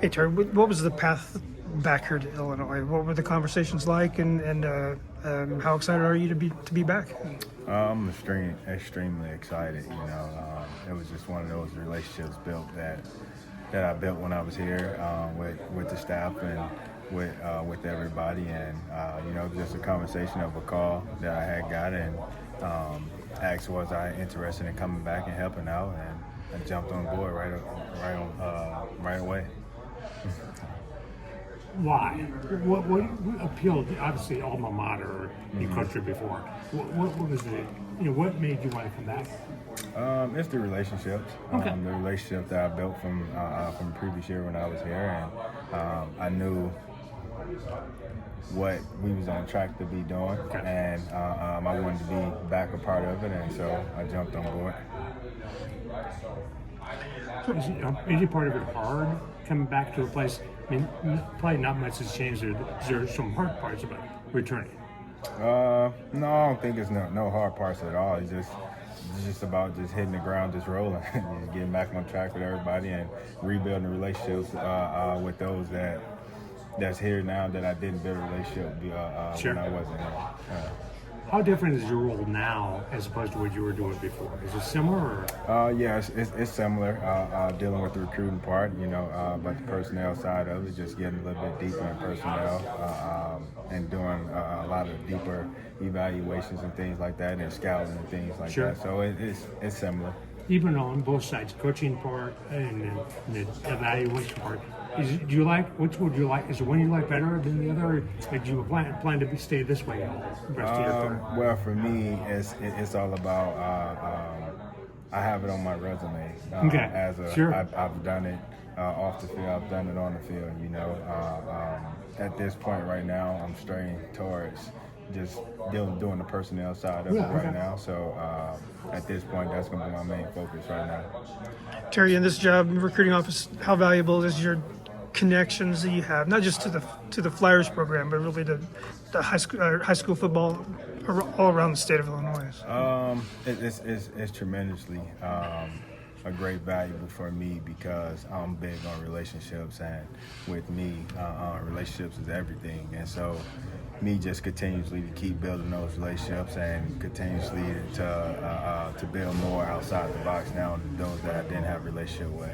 Hey Terry, what was the path back here to Illinois? What were the conversations like, and how excited are you to be back? I'm extremely excited. It was just one of those relationships built that I built when I was here with the staff and with everybody, and just a conversation of a call that I had got, and asked was I interested in coming back and helping out, and I jumped on board right away. Why? What appealed? Obviously, alma mater. You coached here before. What was it? What made you want to come back? It's the relationships. Okay. The relationship that I built from the previous year when I was here, and I knew what we was on track to be doing, Okay. and I wanted to be back a part of it, and so I jumped on board. So is any part of it hard coming back to a place? I mean, probably not much has changed. There's some hard parts about returning. No, I don't think it's no hard parts at all. It's just about just hitting the ground, just rolling, just getting back on track with everybody, and rebuilding relationships with those that's here now that I didn't build a relationship Sure. when I wasn't here. How different is your role now as opposed to what you were doing before? Is it similar? Or? Yeah, it's similar. Dealing with the recruiting part, but the personnel side of it, just getting a little bit deeper in personnel, and doing a lot of deeper evaluations and things like that, and scouting and things like Sure. that. So it's similar. Even on both sides, coaching part and the evaluation part. Do you like, which would you like? Is there one you like better than the other? Or do you plan to stay this way all the rest of your career? Well, for me, it's all about. I have it on my resume. Okay. Sure. I've done it off the field. I've done it on the field. At this point right now, I'm straying towards just doing the personnel side of it right now. So at this point, that's going to be my main focus right now. Terry, in this job, recruiting office, how valuable is your connections that you have, not just to the Flyers program, but really to the high school football all around the state of Illinois? It's tremendously a great valuable for me because I'm big on relationships, and with me, relationships is everything. And so, me just continuously to keep building those relationships and continuously to build more outside the box now, those that I didn't have a relationship with.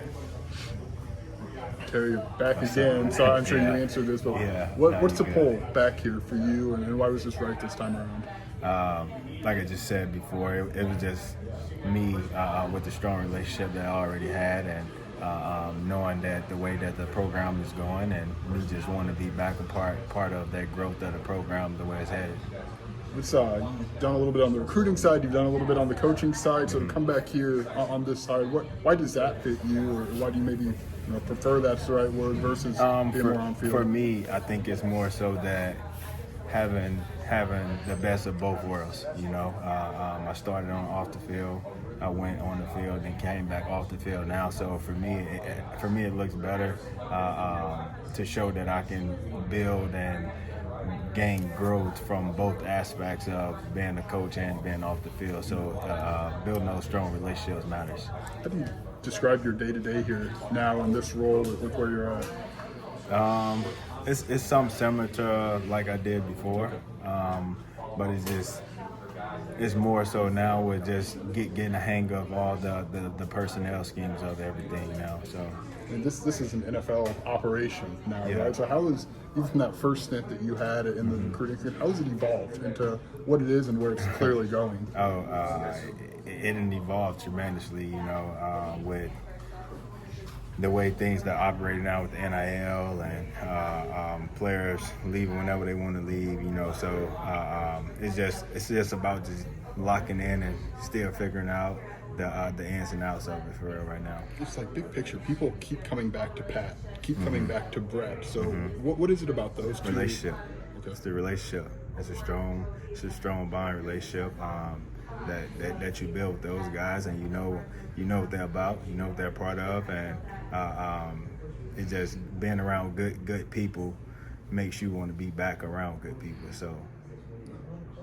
Terry, back again. So I'm sure you answered this, but what's the pull back here for you, and why was this right this time around? Like I just said before, it was just me with the strong relationship that I already had, and knowing that the way that the program is going, and me just want to be back a part of that growth of the program, the way it's headed. You've done a little bit on the recruiting side, you've done a little bit on the coaching side, so to come back here on this side, why does that fit you, or why do you maybe prefer that's the right word versus being more on field? For me, I think it's more so that having the best of both worlds. I started off the field, I went on the field, and came back off the field now. So for me, it looks better to show that I can build and gain growth from both aspects of being a coach and being off the field. So building those strong relationships matters. How do you describe your day-to-day here now in this role with where you're at? It's something similar to like I did before, but it's more so now with just getting a hang of all the personnel schemes of everything now. So. And this is an NFL operation now, right? So how is, even from that first stint that you had in the recruiting scene, how has it evolved into what it is and where it's clearly going? It evolved tremendously, with the way things that operating now with the NIL and players leaving whenever they want to leave, So it's just about just locking in and still figuring out the ins and outs of it for real right now. It's like big picture. People keep coming back to Pat, keep coming back to Brett. So what is it about those two? Relationship. Okay. It's the relationship. It's a strong bond relationship that you build with those guys, and you know what they're about, you know what they're part of, and it's just being around good people makes you want to be back around good people. So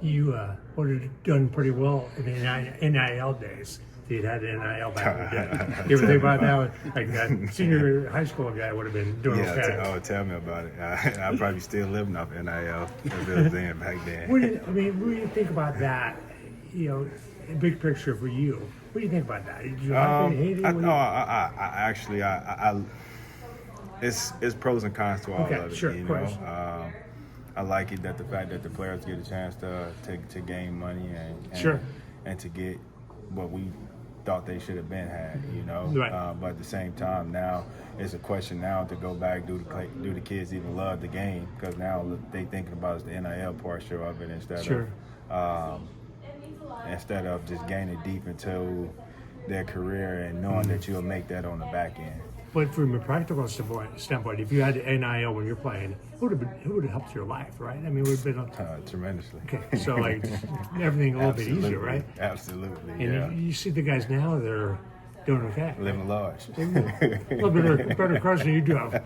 You would have done pretty well in the NIL days. he'd had an NIL back in the day. You ever think about that? Like that senior high school guy would have been doing okay. Tell me about it. I probably still living off NIL if it was then back then. What do you think about that? You know, big picture for you. What do you think about that? Did you like it, hate it? I actually, it's pros and cons to all of it. Sure, you of know, course. I like it that the fact that the players get a chance to gain money and to get what we thought they should have been had. You know, Right. but at the same time, now it's a question now to go back. Do the kids even love the game? Because now they thinking about the NIL portion of it instead of just gaining deep into their career and knowing that you'll make that on the back end. But from a practical standpoint, if you had NIL when you're playing, it would have helped your life, right? I mean, it would have been Tremendously. okay. So like everything a little bit easier, right? Absolutely. And yeah. you see the guys now, they're doing okay. Living large. A little better cars than you do have.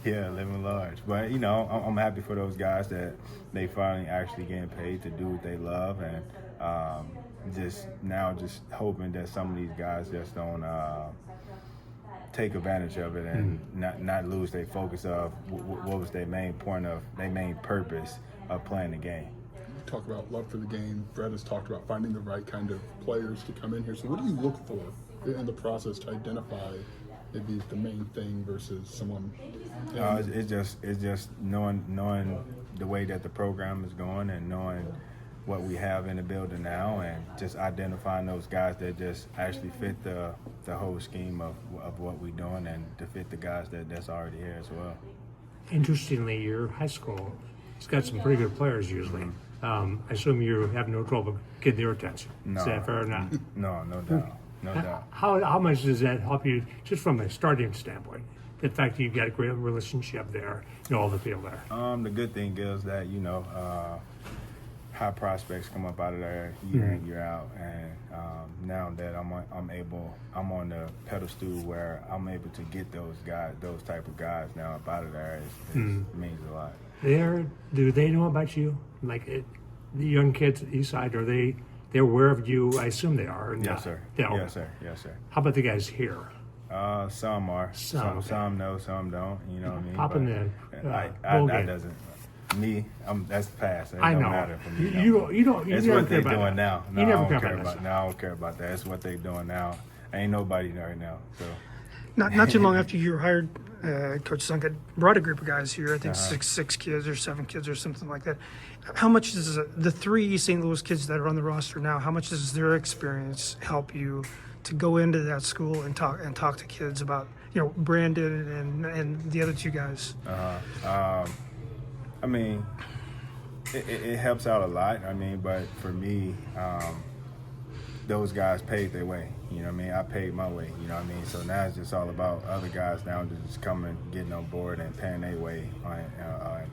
Yeah, living large. But, you know, I'm happy for those guys that they finally actually getting paid to do what they love. And just hoping that some of these guys just don't take advantage of it and not lose their focus of what was their main purpose of playing the game. You talk about love for the game. Brett has talked about finding the right kind of players to come in here. So what do you look for in the process to identify maybe the main thing versus someone? It's just knowing the way that the program is going and knowing what we have in the building now and just identifying those guys that just actually fit the whole scheme of what we're doing and to fit the guys that's already here as well. Interestingly, your high school has got some pretty good players usually. I assume you have no trouble getting their attention. No. Is that fair or not? No doubt. No doubt. How much does that help you, just from a starting standpoint? The fact that you've got a great relationship there, you know, all the people there. The good thing is that, you know, high prospects come up out of there year in, year out, and now that I'm on the pedestal where I'm able to get those type of guys now up out of there, it means a lot. Do they know about you? Like the young kids at Eastside, they're aware of you? I assume they are. Yes, sir. Yes, sir. How about the guys here? Some are. Some know, some don't. You know what I mean? Popping That doesn't. Me, that's past. It I don't know. matter for me. You don't. It's never what care they're about doing that. now. You never care about that. No, I don't care about that. It's what they're doing now. Ain't nobody right now. So. Not too long after you were hired, Coach Sunk had brought a group of guys here. I think six kids or 7 kids or something like that. How much does the 3 East St. Louis kids that are on the roster now? How much does their experience help you to go into that school and talk to kids about, you know, Brandon and the other 2 guys? I mean, it helps out a lot. I mean, but for me, those guys paid their way. You know what I mean? I paid my way. You know what I mean? So now it's just all about other guys now just coming, getting on board, and paying their way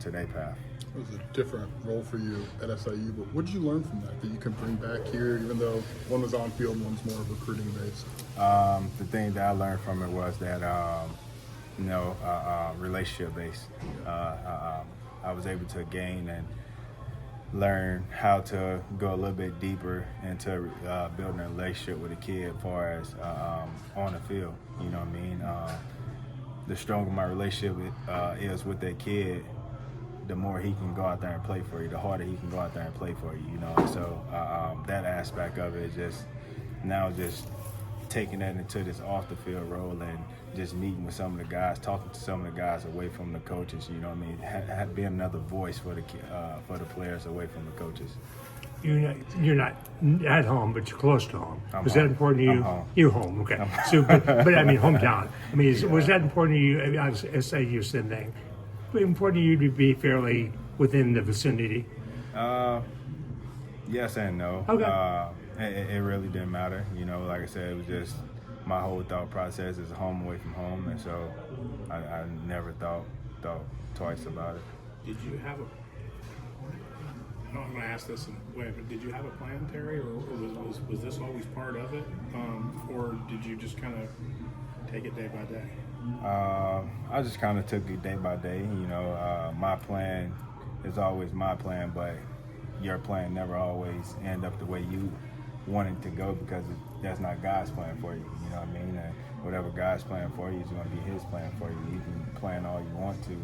to their path. It was a different role for you at SIU, but what did you learn from that you can bring back here, even though one was on field and one's more recruiting based? The thing that I learned from it was that, relationship based. I was able to gain and learn how to go a little bit deeper into building a relationship with a kid as far as on the field. You know what I mean? The stronger my relationship is with that kid, the more he can go out there and play for you, the harder he can go out there and play for you, you know. So that aspect of it is just taking that into this off the field role and just meeting with some of the guys, talking to some of the guys away from the coaches, you know what I mean? Be another voice for the players away from the coaches. You're not at home, but you're close to home. Was home. that important to you? I'm home. You're home, okay. So, but I mean, hometown. I mean, was that important to you? I was SIU same thing. Important to you to be fairly within the vicinity? Yes and no. Okay. It really didn't matter. You know, like I said, it was just my whole thought process is home away from home, and so I never thought twice about it. Did you have I'm going to ask this in a way, but did you have a plan, Terry, or was this always part of it, or did you just kind of take it day by day? I just kind of took it day by day. You know, my plan is always my plan, but your plan never always end up the way you want it to go because that's not God's plan for you. You know what I mean? And whatever God's plan for you is going to be His plan for you. You can plan all you want to.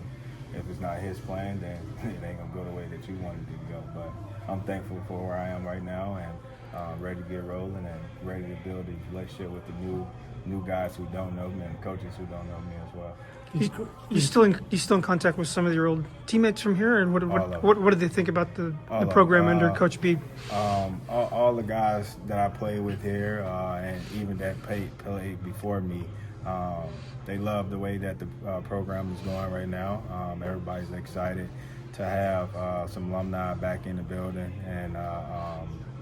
If it's not His plan, then it ain't gonna go the way that you wanted it to go. But I'm thankful for where I am right now, and ready to get rolling, and ready to build a relationship with the new guys who don't know me and the coaches who don't know me as well. You still in contact with some of your old teammates from here, and what did they think about the program under Coach B? All the guys that I played with here, and even that played before me, they love the way that the program is going right now. Everybody's excited to have some alumni back in the building, and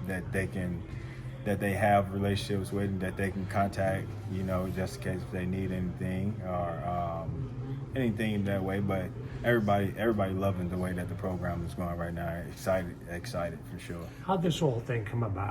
that they have relationships with, and that they can contact, just in case if they need anything or anything that way. But everybody loving the way that the program is going right now. Excited for sure. How'd this whole thing come about?